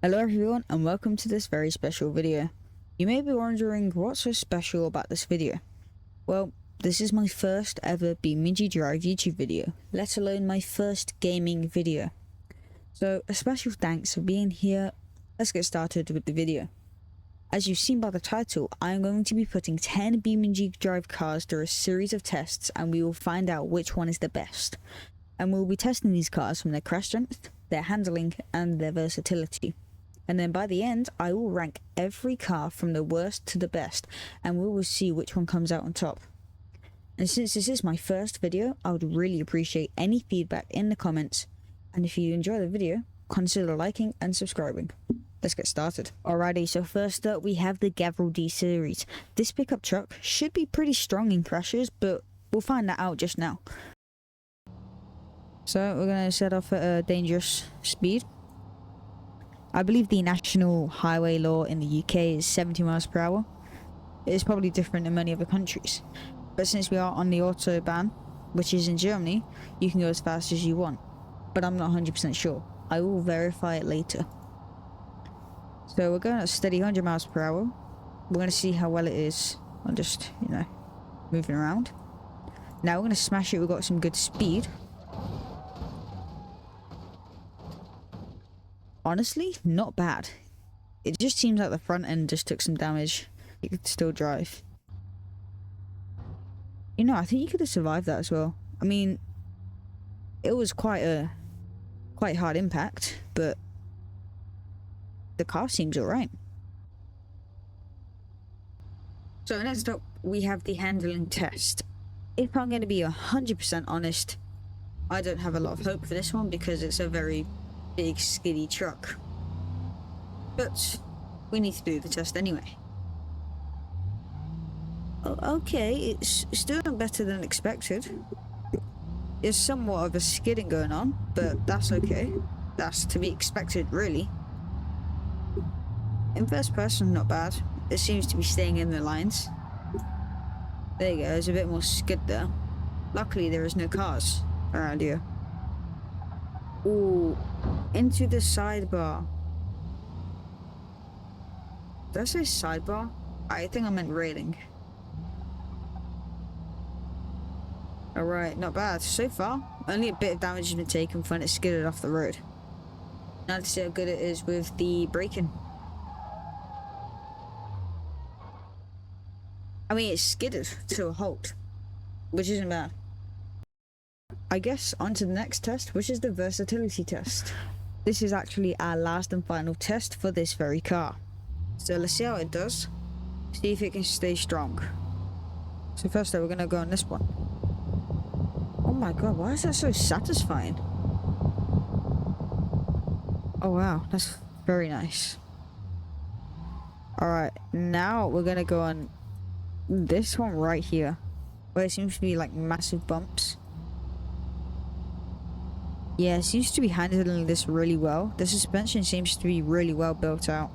Hello everyone and welcome to this very special video. You may be wondering what's so special about this video. Well, this is my first ever BeamNG Drive YouTube video, let alone my first gaming video. So a special thanks for being here. Let's get started with the video. As you've seen by the title, I am going to be putting 10 BeamNG Drive cars through a series of tests and we will find out which one is the best. And we'll be testing these cars from their crash strength, their handling and their versatility. And then by the end, I will rank every car from the worst to the best, and we will see which one comes out on top. And since this is my first video, I would really appreciate any feedback in the comments, and if you enjoy the video, consider liking and subscribing. Let's get started. Alrighty, so first up we have the Gavril D series. This pickup truck should be pretty strong in crashes, but we'll find that out just now. So we're going to set off at a dangerous speed. I believe the national highway law in the UK is 70 miles per hour. It is probably different in many other countries. But since we are on the Autobahn, which is in Germany, you can go as fast as you want. But I'm not 100% sure. I will verify it later. So we're going at a steady 100 miles per hour. We're going to see how well it is. I'm just, moving around. Now we're going to smash it. We've got some good speed. Honestly, not bad. It just seems like the front end just took some damage. You could still drive. I think you could have survived that as well. I mean, it was quite hard impact, but the car seems alright. So next up, we have the handling test. If I'm going to be 100% honest, I don't have a lot of hope for this one because it's a very big skiddy truck, but we need to do the test anyway. Okay, it's doing better than expected. There's somewhat of a skidding going on, but that's okay. That's to be expected, really. In first person, not bad. It seems to be staying in the lines. There you go, there's a bit more skid there. Luckily there is no cars around here. Ooh, into the sidebar. Did I say sidebar? I think I meant railing. Alright, not bad. So far, only a bit of damage has been taken when it skidded off the road. Now to see how good it is with the braking. I mean, it skidded to a halt, which isn't bad. I guess on to the next test, which is the versatility test. This is actually our last and final test for this very car. So let's see how it does. See if it can stay strong. So first we're going to go on this one. Oh my god, why is that so satisfying? Oh wow, that's very nice. Alright, now we're going to go on this one right here, where it seems to be like massive bumps. Yeah, it seems to be handling this really well. The suspension seems to be really well built out.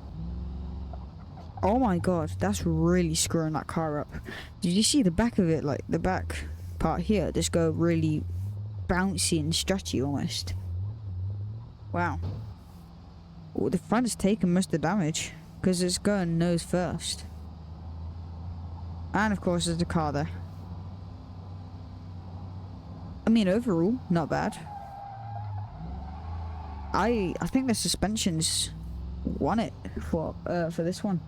Oh my god, that's really screwing that car up. Did you see the back of it? Like the back part here just go really bouncy and stretchy almost. Wow. Oh, the front has taken most of the damage because it's going nose first. And of course there's the car there. I mean, overall, not bad. I think the suspensions won it for this one.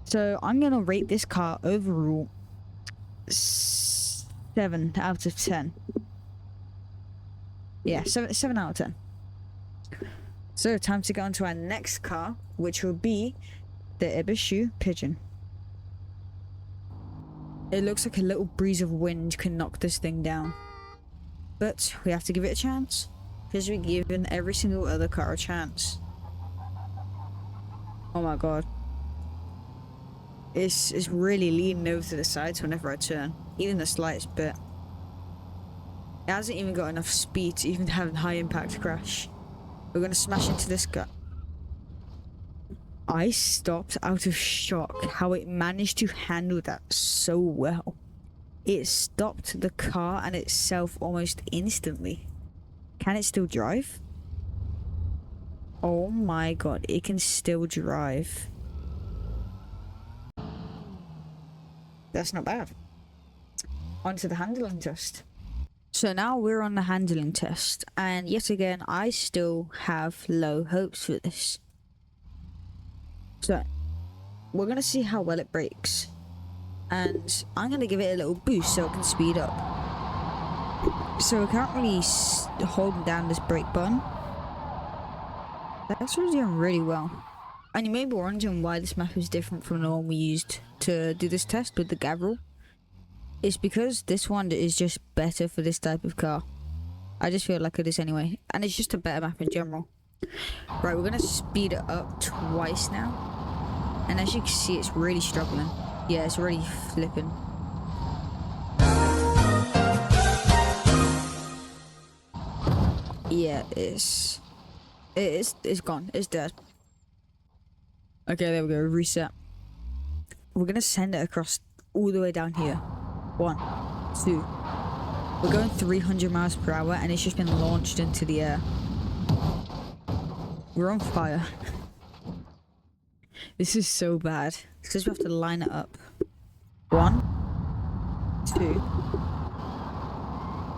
So I'm gonna rate this car overall 7 out of 10. Yeah, 7 out of 10. So time to go on to our next car, which will be the Ibishu Pigeon. It looks like a little breeze of wind can knock this thing down, but we have to give it a chance. Because we're giving every single other car a chance. Oh my god. It's really leaning over to the sides whenever I turn. Even the slightest bit. It hasn't even got enough speed to even have a high impact crash. We're going to smash into this guy. I stopped out of shock how it managed to handle that so well. It stopped the car and itself almost instantly. Can it still drive? Oh my god, it can still drive. That's not bad. Onto the handling test. So now we're on the handling test, and yet again I still have low hopes for this. So we're gonna see how well it brakes, and I'm gonna give it a little boost so it can speed up. So we're currently holding down this brake button. That's really doing really well. And you may be wondering why this map is different from the one we used to do this test with the Gavril. It's because this one is just better for this type of car. I just feel like it is anyway. And it's just a better map in general. Right, we're gonna speed it up twice now. And as you can see, it's really struggling. Yeah, it's really flipping. Yeah, it's gone. It's dead. Okay, there we go. Reset. We're gonna send it across all the way down here. 1, 2. We're going 300 miles per hour, and it's just been launched into the air. We're on fire. This is so bad. It's because we have to line it up. 1, 2.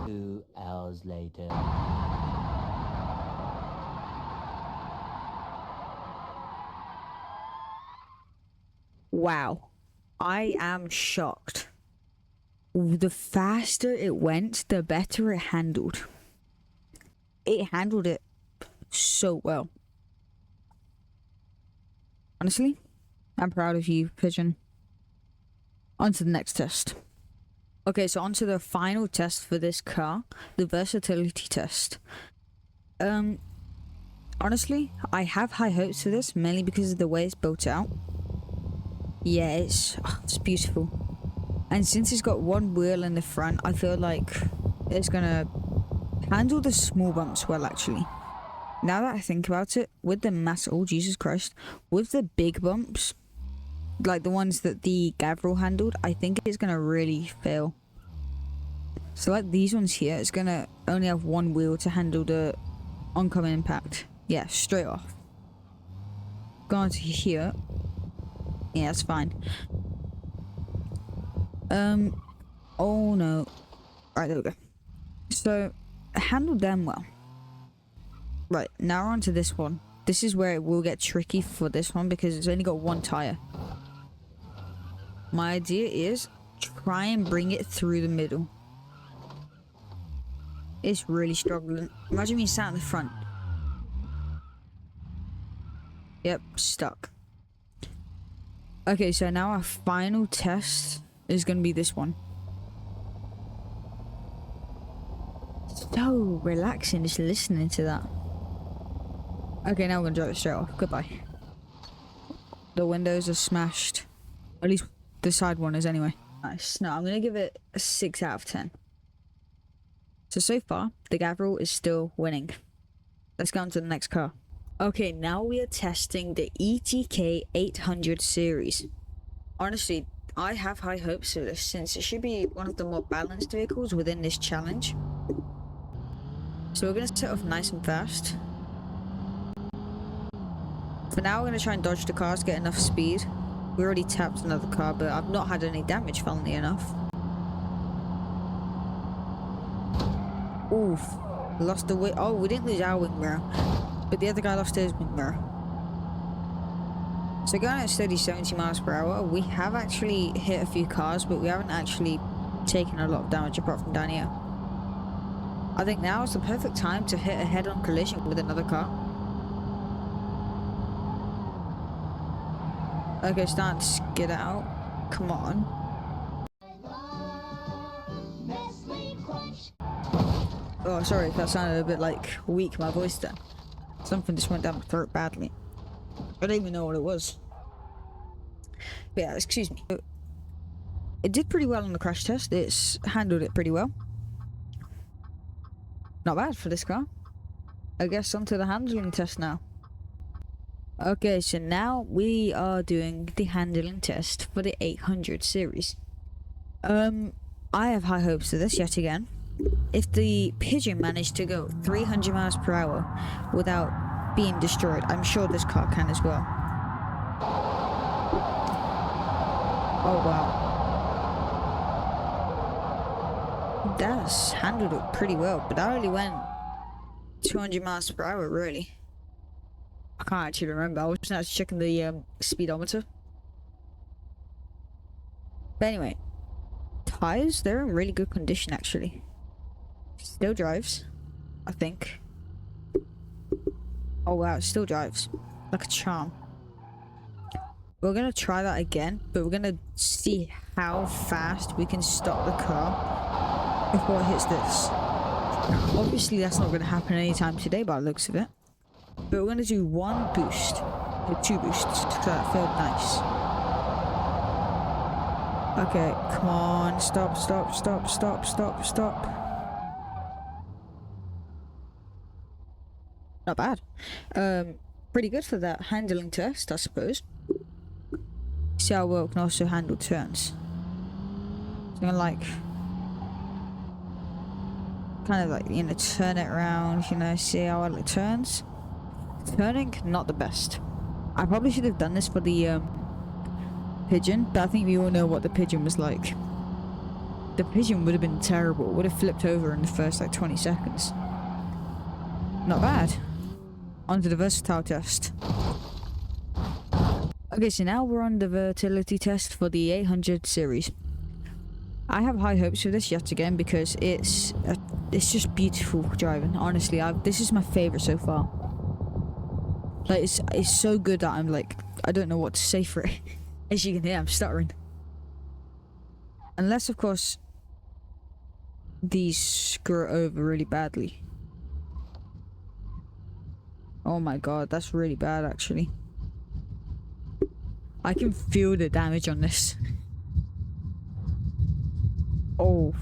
2 hours later. Wow. I am shocked. The faster it went, the better it handled. It handled it so well. Honestly, I'm proud of you, Pigeon. On to the next test. Okay, so on to the final test for this car, the versatility test. Honestly, I have high hopes for this, mainly because of the way it's built out. Yeah, it's beautiful. And since it's got one wheel in the front, I feel like it's gonna handle the small bumps well, actually. Now that I think about it, with the oh Jesus Christ, with the big bumps, like the ones that the Gavril handled, I think it's gonna really fail. So like these ones here, it's gonna only have one wheel to handle the oncoming impact. Yeah, straight off. Go on to here. Yeah, that's fine. Oh no. Alright, there we go. So, handled them well. Right, now we're on to this one. This is where it will get tricky for this one because it's only got one tire. My idea is try and bring it through the middle. It's really struggling. Imagine me sat in the front. Yep, stuck. Okay, so now our final test is going to be this one. So relaxing just listening to that. Okay, now we're going to drive it straight off. Goodbye. The windows are smashed. At least the side one is anyway. Nice. No, I'm going to give it a 6 out of 10. So far, the Gavril is still winning. Let's go on to the next car. Okay, now we are testing the ETK 800 series. Honestly, I have high hopes for this since it should be one of the more balanced vehicles within this challenge. So we're going to set off nice and fast. For now, we're going to try and dodge the cars, get enough speed. We already tapped another car, but I've not had any damage, funnily enough. Oof. Lost the wing. Oh, we didn't lose our wing mirror. But the other guy lost his wing mirror. So going at a steady 70 miles per hour, we have actually hit a few cars, but we haven't actually taken a lot of damage apart from down here. I think now is the perfect time to hit a head-on collision with another car. Okay, starting to skid out. Come on. Oh, sorry if that sounded a bit like weak, my voice there. Something just went down my throat badly. I don't even know what it was. But yeah, excuse me. It did pretty well on the crash test. It's handled it pretty well. Not bad for this car. I guess onto the handling test now. Okay, so now we are doing the handling test for the 800 series. I have high hopes for this yet again. If the Pigeon managed to go 300 miles per hour without being destroyed. I'm sure this car can as well. Oh wow. That's handled it pretty well, but that only went 200 miles per hour, really. I can't actually remember. I was just checking the speedometer. But anyway, tires, they're in really good condition actually. Still drives, I think. Oh wow, it still drives. Like a charm. We're gonna try that again, but we're gonna see how fast we can stop the car before it hits this. Obviously that's not gonna happen anytime today by the looks of it. But we're gonna do one boost, or two boosts, so that felt nice. Okay, come on, stop. Not bad. Pretty good for that handling test, I suppose. See how well it can also handle turns. So I'm gonna like, kind of like, you know, turn it around, you know, see how well it turns. Turning, not the best. I probably should have done this for the pigeon, but I think we all know what the pigeon was like. The pigeon would have been terrible. It would have flipped over in the first like 20 seconds. Not bad. On to the versatile test. Okay, so now we're on the versatility test for the 800 series. I have high hopes for this yet again because it's just beautiful driving. Honestly, this is my favorite so far. Like it's so good that I'm like, I don't know what to say for it. As you can hear, I'm stuttering. Unless of course these screw it over really badly. Oh my god, that's really bad actually. I can feel the damage on this. Oh.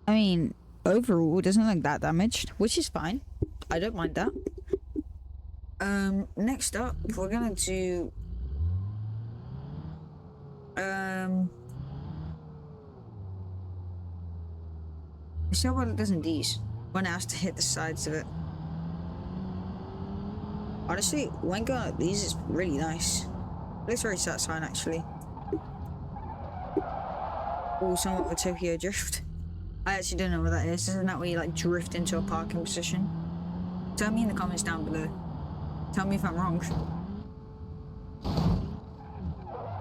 I mean, overall, it doesn't look that damaged, which is fine. I don't mind that. Next up, we're gonna do... see how well it does in these. When it has to hit the sides of it. Honestly, when going like these, it's really nice. It looks very satisfying, actually. Oh, somewhat of a Tokyo drift. I actually don't know what that is. Isn't that where you like drift into a parking position? Tell me in the comments down below. Tell me if I'm wrong.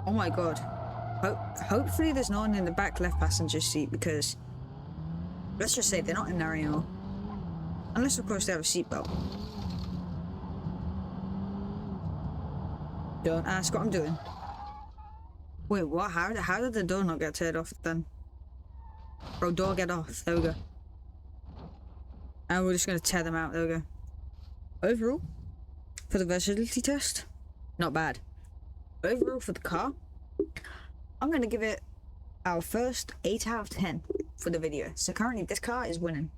Oh my god. Hopefully there's no one in the back left passenger seat because... let's just say they're not in there anymore. Unless of course they have a seatbelt. Don't ask what I'm doing. Wait, what? How did the door not get turned off then? Bro, door get off. There we go. And we're just gonna tear them out. There we go. Overall, for the versatility test, not bad. Overall for the car, I'm gonna give it our first 8 out of 10 for the video. So currently this car is winning.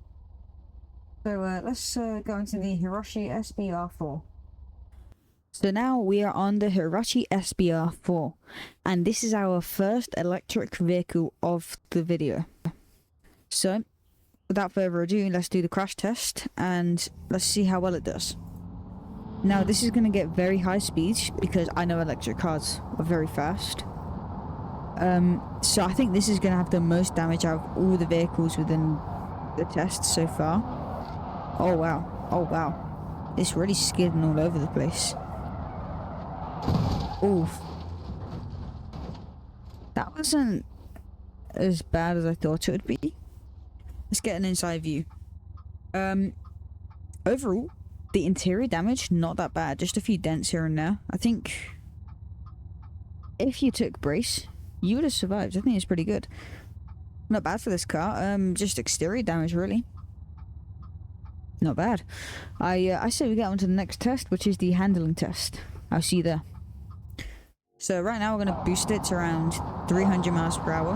So let's go into the Hiroshi SBR4. So now we are on the Hiroshi SBR4, and this is our first electric vehicle of the video. So, without further ado, let's do the crash test, and let's see how well it does. Now, this is going to get very high speeds, because I know electric cars are very fast. So I think this is going to have the most damage out of all the vehicles within the test so far. Oh wow, oh wow. It's really skidding all over the place. Oof. That wasn't as bad as I thought it would be. Let's get an inside view. Overall, the interior damage, not that bad. Just a few dents here and there. I think if you took brace, you would have survived. I think it's pretty good. Not bad for this car. Just exterior damage, really. Not bad. I say we get on to the next test, which is the handling test. I'll see you there. So right now we're going to boost it to around 300 miles per hour.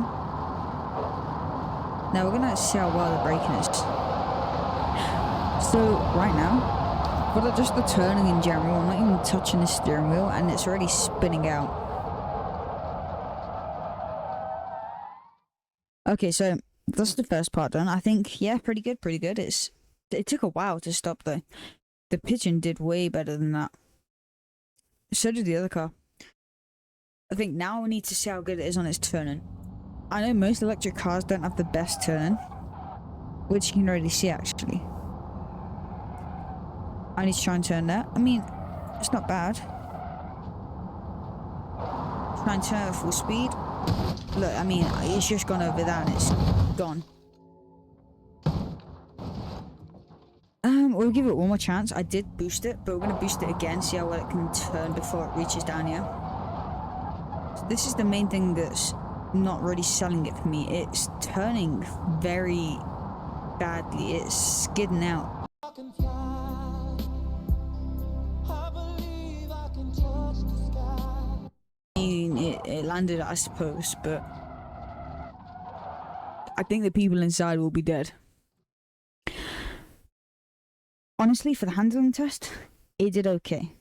Now we're going to see how well the braking is. So right now, for just the turning in general, I'm not even touching the steering wheel and it's already spinning out. Okay, so that's the first part done. I think, yeah, pretty good, pretty good. It took a while to stop though. The pigeon did way better than that. So did the other car. I think now we need to see how good it is on its turning. I know most electric cars don't have the best turn, which you can already see actually. I need to try and turn that. I mean, it's not bad. Try and turn at full speed. Look, I mean, it's just gone over that and it's gone. We'll give it one more chance. I did boost it, but we're going to boost it again, see how well it can turn before it reaches down here. So this is the main thing that's not really selling it for me. It's turning very badly. It's skidding out. I mean, it landed, I suppose, but I think the people inside will be dead. Honestly, for the handling test, it did okay.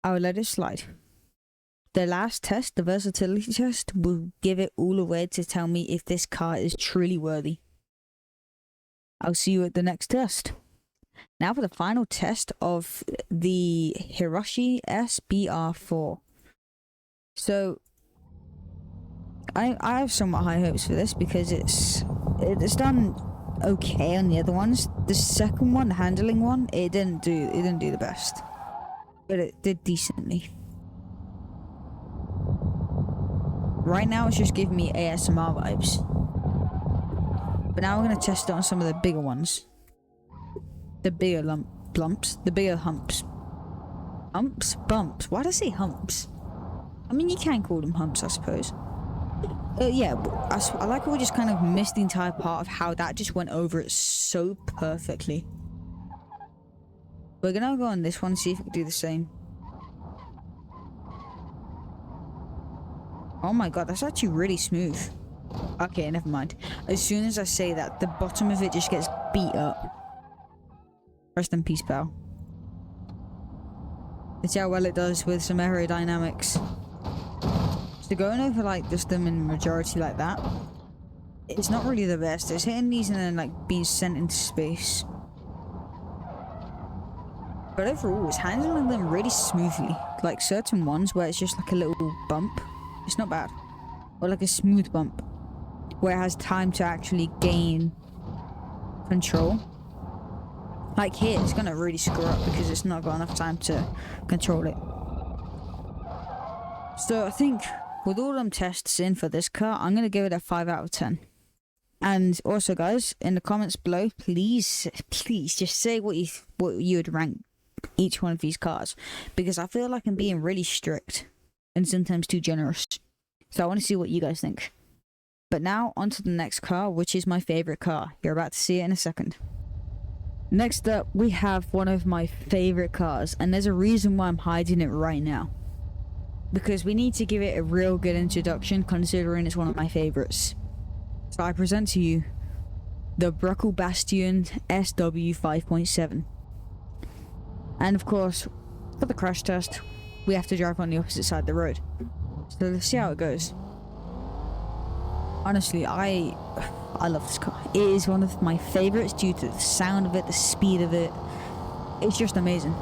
I will let it slide. The last test, the versatility test, will give it all away to tell me if this car is truly worthy. I'll see you at the next test. Now for the final test of the Hiroshi SBR4. So, I have somewhat high hopes for this because it's done okay on the other ones. The second one, the handling one, it didn't do the best, but it did decently. Right now it's just giving me ASMR vibes, but now we're going to test it on some of the bigger ones, the bigger the bigger humps. Bumps, why did I say humps? I mean, you can call them humps, I suppose. Yeah, I like how we just kind of missed the entire part of how that just went over it so perfectly. We're gonna go on this one, see if we can do the same. Oh my god, that's actually really smooth. Okay, never mind. As soon as I say that, the bottom of it just gets beat up. Rest in peace, pal. Let's see how well it does with some aerodynamics. So going over like just them in majority like that, it's not really the best. It's hitting these and then like being sent into space. But overall, it's handling them really smoothly. Like certain ones where it's just like a little bump, it's not bad. Or like a smooth bump, where it has time to actually gain control. Like here, it's gonna really screw up because it's not got enough time to control it. So I think with all them tests in for this car, I'm gonna give it a 5 out of 10. And also, guys, in the comments below, please just say what you would rank each one of these cars, because I feel like I'm being really strict and sometimes too generous. So I want to see what you guys think. But now on to the next car, which is my favorite car. You're about to see it in a second. Next up, we have one of my favorite cars, and there's a reason why I'm hiding it right now. Because we need to give it a real good introduction, considering it's one of my favorites. So I present to you the Bruckle Bastion SW 5.7. And of course, for the crash test, we have to drive on the opposite side of the road. So let's see how it goes. Honestly, I love this car. It is one of my favorites due to the sound of it, the speed of it. It's just amazing.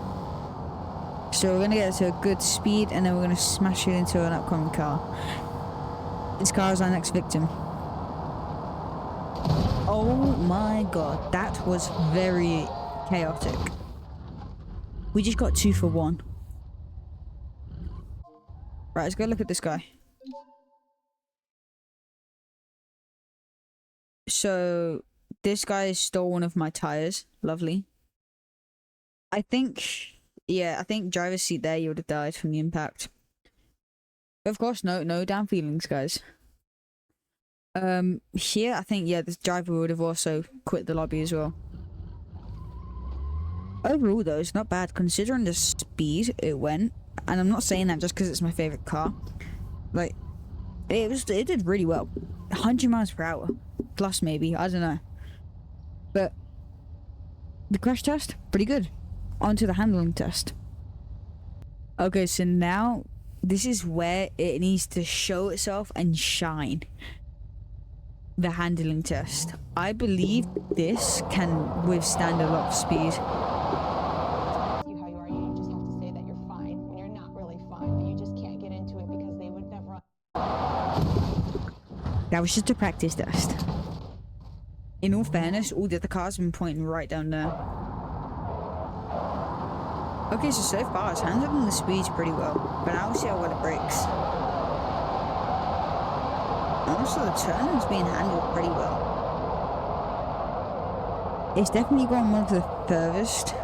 So we're going to get it to a good speed, and then we're going to smash it into an upcoming car. This car is our next victim. Oh my god, that was very chaotic. We just got 2 for 1. Right, let's go look at this guy. So, this guy stole one of my tires. Lovely. I think driver's seat there, you would have died from the impact. But of course, no down feelings, guys. Here, I think, yeah, the driver would have also quit the lobby as well. Overall, though, it's not bad considering the speed it went. And I'm not saying that just because it's my favorite car. Like, it did really well. 100 miles per hour. Plus, maybe. I don't know. But the crash test, pretty good. On to the handling test. Okay, so now this is where it needs to show itself and shine. the handling test. I believe this can withstand a lot of speed. You how you are, you just have to say that you're fine when you're not really fine, but you just can't get into it because they would never. That was just a practice test. In all fairness, all the other cars have been pointing right down there. Okay, so far it's handling the speeds pretty well, but now we'll see how well it brakes. And also the turning's being handled pretty well. It's definitely gone one of the furthest,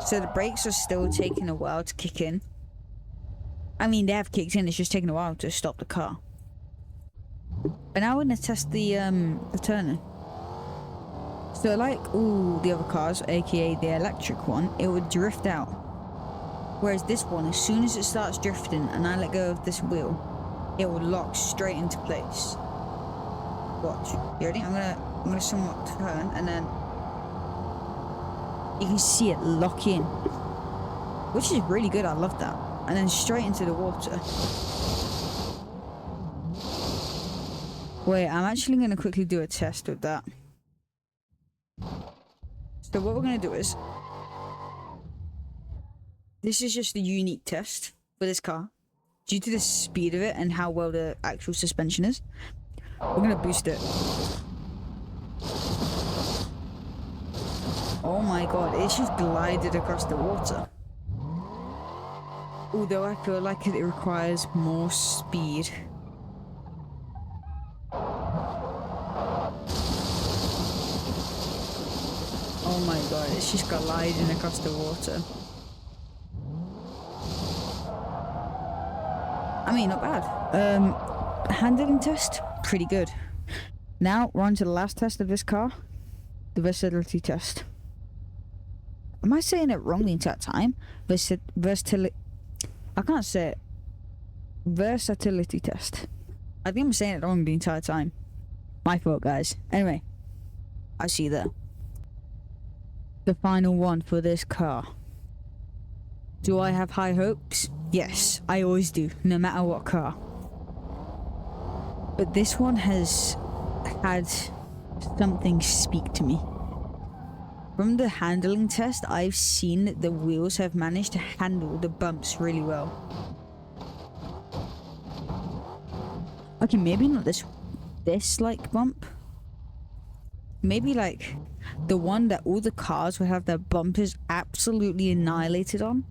so the brakes are still taking a while to kick in. I mean, they have kicked in, it's just taking a while to stop the car. But now we're gonna test the turning. So like all the other cars, aka the electric one, it would drift out. Whereas this one, as soon as it starts drifting and I let go of this wheel, it will lock straight into place. Watch. You ready? I'm gonna somewhat turn and then you can see it lock in. Which is really good, I love that. And then straight into the water. Wait, I'm actually gonna quickly do a test with that. So what we're going to do is, this is just a unique test for this car. Due to the speed of it and how well the actual suspension is, we're going to boost it. Oh my god, it's just glided across the water. Although I feel like it requires more speed. Oh my god, it's just gliding across the water. I mean, not bad. Handling test, pretty good. Now, we're on to the last test of this car. The versatility test. Am I saying it wrong the entire time? Versatility... I can't say it. Versatility test. I think I'm saying it wrong the entire time. My fault, guys. Anyway, I'll see you there. The final one for this car. Do I have high hopes? Yes, I always do, no matter what car. But this one has had something speak to me. From the handling test, I've seen that the wheels have managed to handle the bumps really well. Okay, maybe not this like bump. Maybe like the one that all the cars will have their bumpers absolutely annihilated on.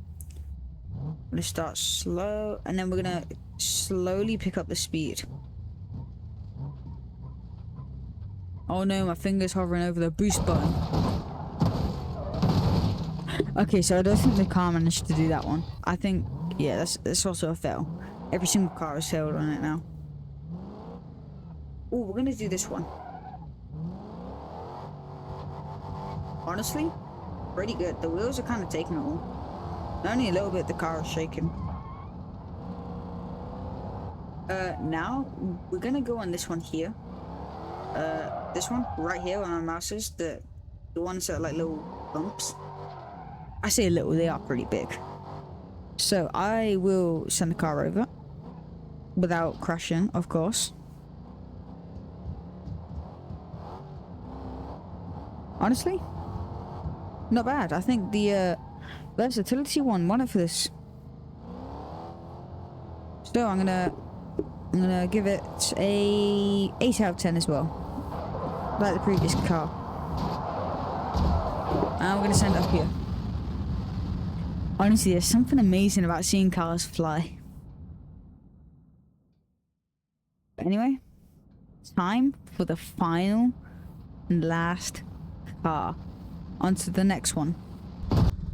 I'm gonna start slow and then we're gonna slowly pick up the speed. Oh no, my finger's hovering over the boost button. Okay, so I don't think the car managed to do that one. I think, yeah, that's also a fail. Every single car has failed on it now. Oh, we're gonna do this one. Honestly, pretty good. The wheels are kind of taking it all. Only a little bit, the car is shaking. Now, we're gonna go on this one here. This one, right here where my mouse is, the ones that are like little bumps. I say little, they are pretty big. So, I will send the car over. Without crashing, of course. Honestly, not bad. I think the versatility one won it for this. So I'm gonna give it a 8 out of 10 as well, like the previous car. And I'm gonna send it up here. Honestly, there's something amazing about seeing cars fly. But anyway, time for the final and last car. On to the next one.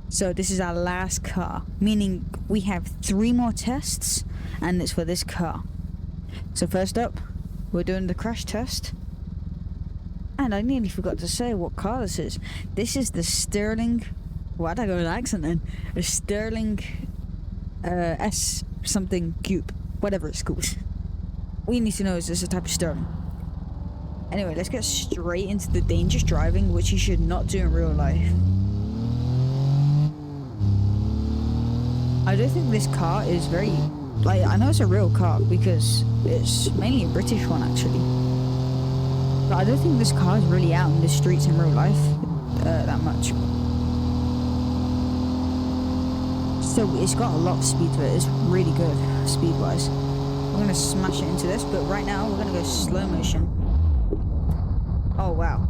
So this is our last car, meaning we have 3 more tests and it's for this car. So first up, we're doing the crash test. And I nearly forgot to say what car this is. This is the Sterling... Why'd I go with an accent then? A Sterling S something Coupe, whatever it's called. All you need to know is this is a type of Sterling. Anyway, let's get straight into the dangerous driving, which you should not do in real life. I don't think this car is very... Like, I know it's a real car because it's mainly a British one, actually. But I don't think this car is really out in the streets in real life that much. So it's got a lot of speed to it. It's really good speed-wise. We're going to smash it into this, but right now we're going to go slow motion. Oh, wow.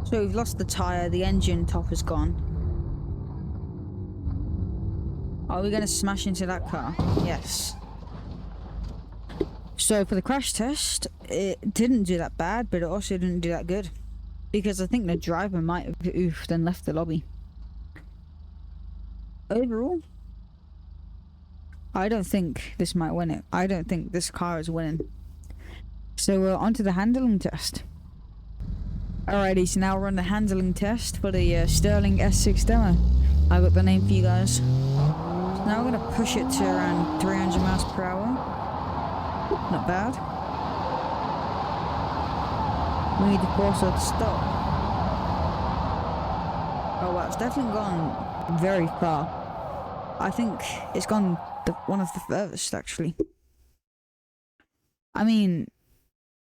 So we've lost the tyre, the engine top is gone. Are we going to smash into that car? Yes. So for the crash test, it didn't do that bad, but it also didn't do that good. Because I think the driver might have oofed and left the lobby. Overall, I don't think this might win it. I don't think this car is winning. So we're on to the handling test. Alrighty, so now we're on the handling test for the Sterling S6 demo. I got the name for you guys. So now we're going to push it to around 300 miles per hour. Not bad. We need to force her to stop. Oh wow, it's definitely gone very far. I think it's gone one of the furthest actually. I mean,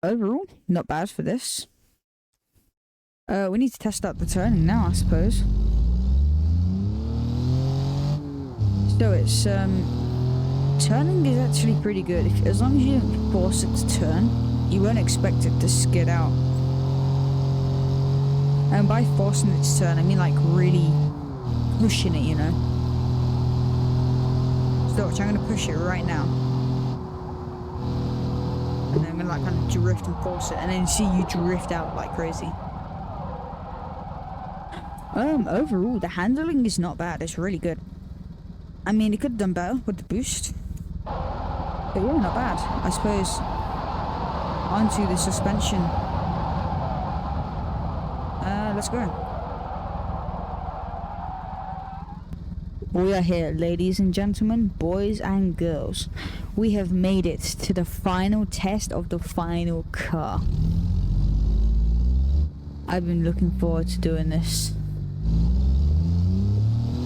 overall, not bad for this. We need to test out the turning now, I suppose. So it's turning is actually pretty good. As long as you don't force it to turn, you won't expect it to skid out. And by forcing it to turn, I mean like really pushing it, you know. So watch, I'm gonna push it right now. And then I'm gonna like kind of drift and force it, and then see you drift out like crazy. Overall, the handling is not bad. It's really good. I mean, it could have done better with the boost. But yeah, not bad. I suppose onto the suspension. Let's go. We are here, ladies and gentlemen, boys and girls. We have made it to the final test of the final car. I've been looking forward to doing this.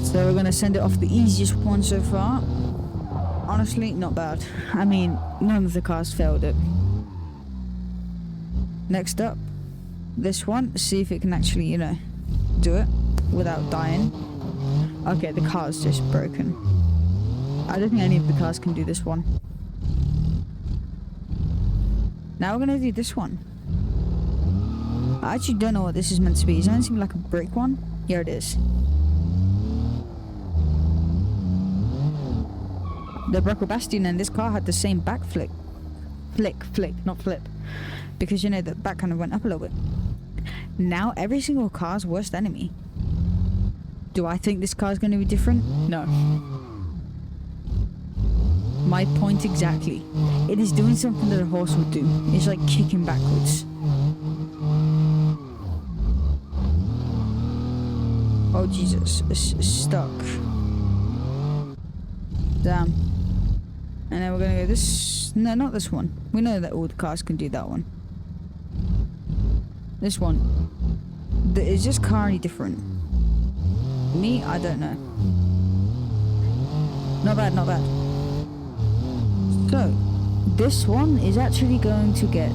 So we're gonna send it off the easiest one so far. Honestly, not bad. I mean, none of the cars failed it. Next up, this one. See if it can actually, you know, do it without dying. Okay, the car's just broken. I don't think any of the cars can do this one. Now we're gonna do this one. I actually don't know what this is meant to be. Is it meant to be like a brake one? Here it is. The Brocco Bastion and this car had the same back flick, not flip. Because, you know, the back kind of went up a little bit. Now, every single car's worst enemy. Do I think this car's going to be different? No. My point exactly. It is doing something that a horse would do. It's like kicking backwards. Oh, Jesus. It's stuck. Damn. And then we're going to go this... No, not this one. We know that all the cars can do that one. This one. Is this car any different? Me? I don't know. Not bad, not bad. So, this one is actually going to get...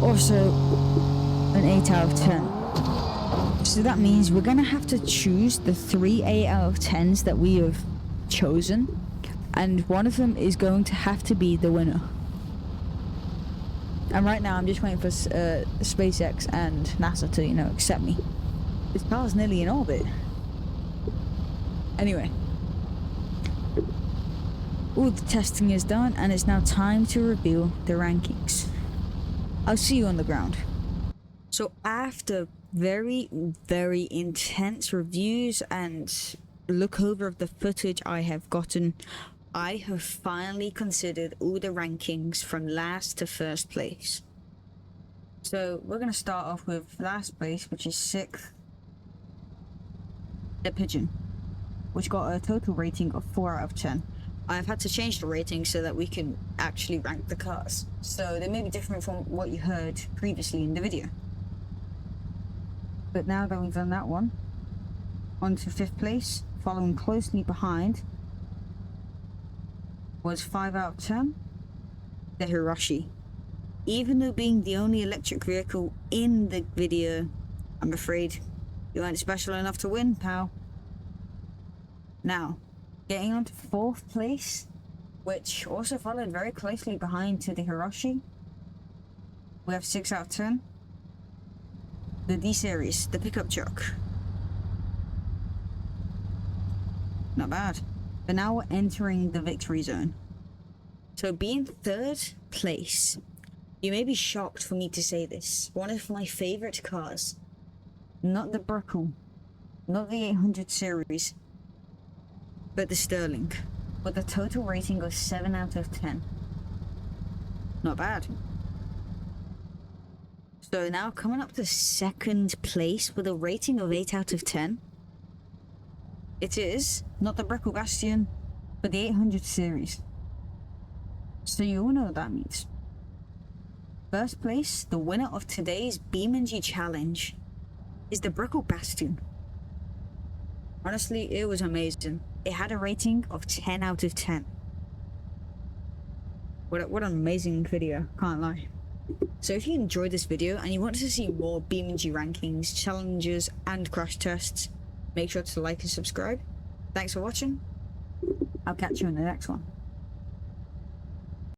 also an 8 out of 10. So that means we're going to have to choose the 3 8 out of 10s that we have chosen. And one of them is going to have to be the winner. And right now I'm just waiting for SpaceX and NASA to, you know, accept me. This car's nearly in orbit. Anyway. All the testing is done and it's now time to reveal the rankings. I'll see you on the ground. So after very, very intense reviews and look over of the footage I have gotten, I have finally considered all the rankings from last to first place. So we're going to start off with last place, which is 6th, the Pigeon, which got a total rating of 4 out of 10. I've had to change the rating so that we can actually rank the cars. So they may be different from what you heard previously in the video. But now that we've done that one, on to 5th place, following closely behind was 5 out of 10, the Hiroshi. Even though being the only electric vehicle in the video, I'm afraid you weren't special enough to win, pal. Now, getting on to 4th place, which also followed very closely behind to the Hiroshi, we have 6 out of 10. The D-Series, the pickup truck. Not bad. But now we're entering the victory zone. So being 3rd place, you may be shocked for me to say this, one of my favourite cars. Not the Brickle, not the 800 series, but the Sterling, with a total rating of 7 out of 10. Not bad. So now coming up to 2nd place with a rating of 8 out of 10. It is not the Brickle Bastion, but the 800 series. So you all know what that means. 1st place, the winner of today's BeamNG challenge, is the Brickle Bastion. Honestly, it was amazing. It had a rating of 10 out of 10. What an amazing video, can't lie. So if you enjoyed this video and you want to see more BeamNG rankings, challenges and crash tests, make sure to like and subscribe. Thanks for watching. I'll catch you in the next one.